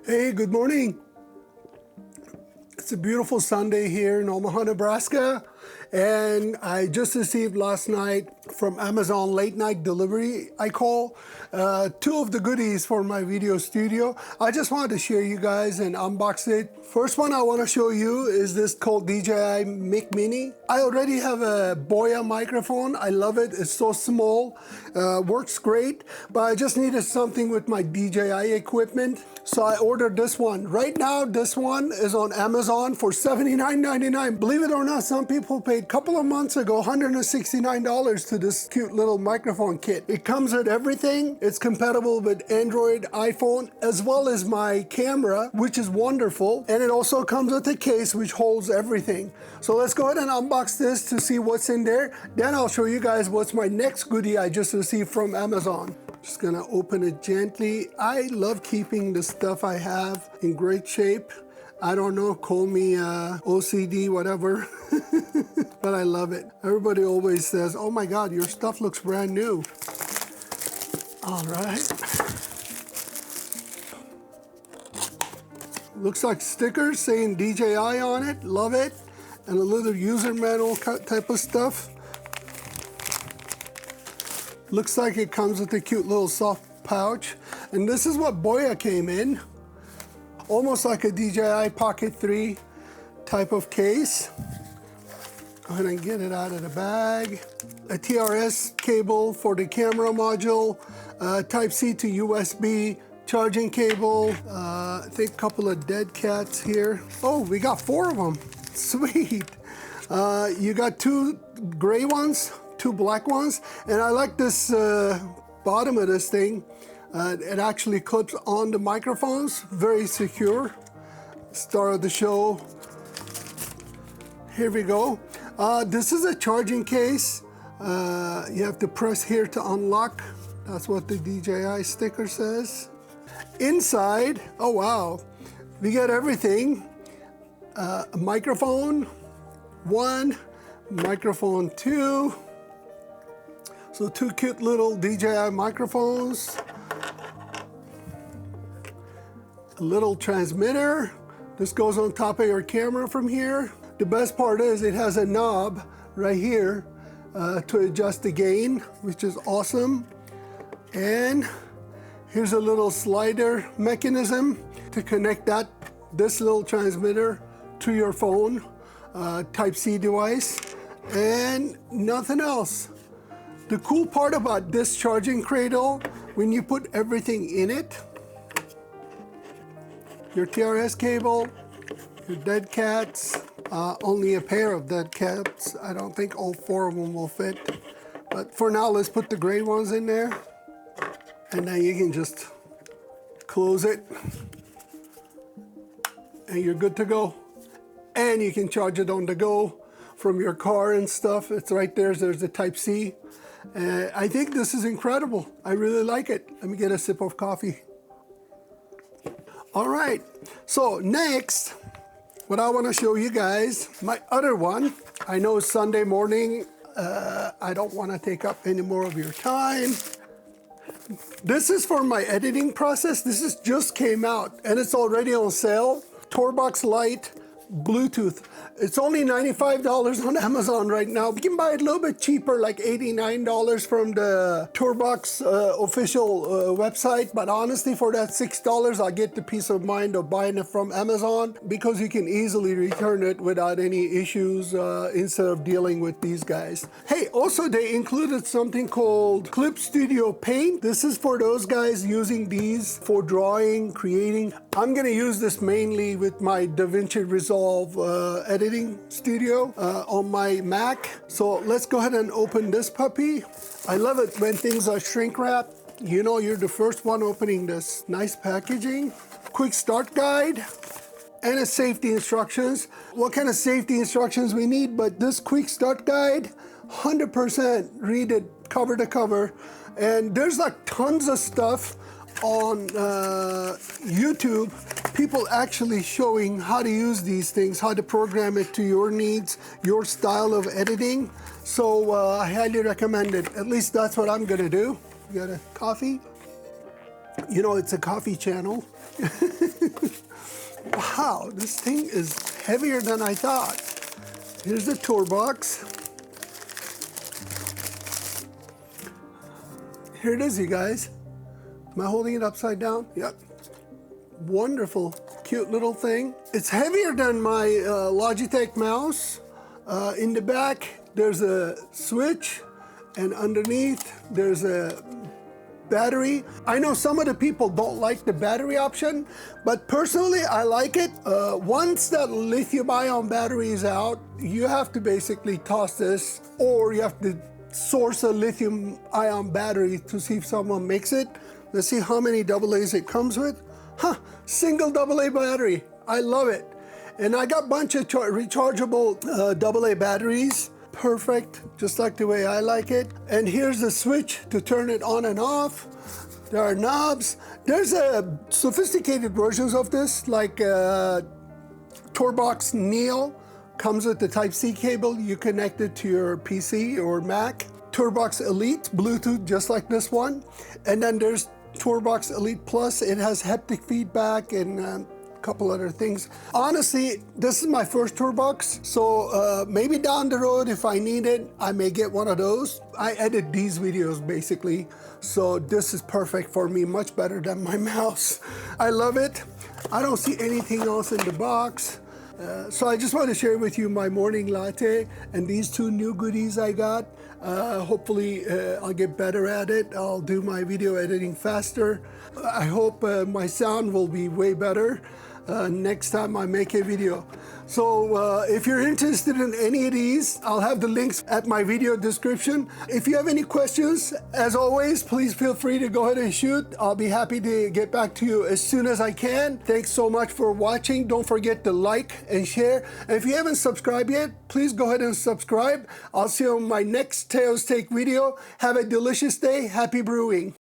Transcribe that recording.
Hey, good morning. It's a beautiful Sunday here in Omaha, Nebraska, and I just received last night from Amazon late night delivery, I call, two of the goodies for my video studio. I just wanted to share you guys and unbox it. First one I want to show you is this called DJI Mic Mini. I already have a Boya microphone. I love it. It's so small, works great, but I just needed something with my DJI equipment. So I ordered this one. Right now, this one is on Amazon for $79.99. Believe it or not, some people paid a couple of months ago $169 to this cute little microphone kit. It comes with everything. It's compatible with Android, iPhone, as well as my camera, which is wonderful. And it also comes with a case which holds everything. So let's go ahead and unbox this to see what's in there. Then I'll show you guys what's my next goodie I just received from Amazon. Just gonna open it gently. I love keeping the stuff I have in great shape. I don't know, call me OCD, whatever, but I love it. Everybody always says, oh my God, your stuff looks brand new. All right. Looks like stickers saying DJI on it, love it. And a little user manual type of stuff. Looks like it comes with a cute little soft pouch. And this is what Boya came in. Almost like a DJI Pocket 3 type of case. Go ahead and get it out of the bag. A TRS cable for the camera module. Type-C to USB charging cable. I think a couple of dead cats here. Oh, we got 4 of them. Sweet. You got 2 gray ones, 2 black ones, and I like this bottom of this thing. It actually clips on the microphones, very secure. Star of the show. Here we go. This is a charging case. You have to press here to unlock. That's what the DJI sticker says. Inside, oh wow, we got everything. A microphone, 1, microphone 2. So 2 cute little DJI microphones. A little transmitter. This goes on top of your camera from here. The best part is it has a knob right here to adjust the gain, which is awesome. And here's a little slider mechanism to connect this little transmitter to your phone, Type-C device, and nothing else. The cool part about this charging cradle, when you put everything in it, your TRS cable, your dead cats, only a pair of dead cats. I don't think all 4 of them will fit. But for now, let's put the gray ones in there. And then you can just close it. And you're good to go. And you can charge it on the go from your car and stuff. It's right there. There's the Type-C. I think this is incredible. I really like it. Let me get a sip of coffee. All right, so next, what I want to show you guys, my other one. I know it's Sunday morning. I don't want to take up any more of your time. This is for my editing process. This just came out and it's already on sale. TourBox Lite Bluetooth. It's only $95 on Amazon right now. You can buy it a little bit cheaper, like $89 from the TourBox official website. But honestly, for that $6, I get the peace of mind of buying it from Amazon because you can easily return it without any issues instead of dealing with these guys. Hey, also they included something called Clip Studio Paint. This is for those guys using these for drawing, creating. I'm gonna use this mainly with my DaVinci Resolve editing studio on my Mac. So let's go ahead and open this puppy. I love it when things are shrink wrapped. You know, you're the first one opening this. Nice packaging. Quick start guide and a safety instructions. What kind of safety instructions we need, but this quick start guide, 100% read it cover to cover. And there's like tons of stuff on YouTube, people actually showing how to use these things, how to program it to your needs, your style of editing. So I highly recommend it. At least that's what I'm gonna do. You got a coffee? You know, it's a coffee channel. Wow, this thing is heavier than I thought. Here's the TourBox. Here it is, you guys. Am I holding it upside down? Yep. Wonderful, cute little thing. It's heavier than my Logitech mouse. In the back, there's a switch, and underneath, there's a battery. I know some of the people don't like the battery option, but personally, I like it. Once that lithium-ion battery is out, you have to basically toss this, or you have to source a lithium-ion battery to see if someone makes it. Let's see how many AA's it comes with. Huh, single AA battery. I love it. And I got a bunch of rechargeable AA batteries. Perfect, just like the way I like it. And here's the switch to turn it on and off. There are knobs. There's sophisticated versions of this, like TourBox Neo. Comes with the Type-C cable. You connect it to your PC or Mac. TourBox Elite Bluetooth, just like this one. And then there's TourBox Elite Plus. It has haptic feedback and couple other things. Honestly, this is my first TourBox, so maybe down the road, if I need it, I may get one of those. I edit these videos basically, so this is perfect for me, much better than my mouse. I love it. I don't see anything else in the box. So I just want to share with you my morning latte and these two new goodies I got. Hopefully I'll get better at it. I'll do my video editing faster. I hope my sound will be way better next time I make a video. So if you're interested in any of these, I'll have the links at my video description. If you have any questions, as always, please feel free to go ahead and shoot. I'll be happy to get back to you as soon as I can. Thanks so much for watching. Don't forget to like and share. And if you haven't subscribed yet, please go ahead and subscribe. I'll see you on my next TEO'S Take video. Have a delicious day. Happy brewing.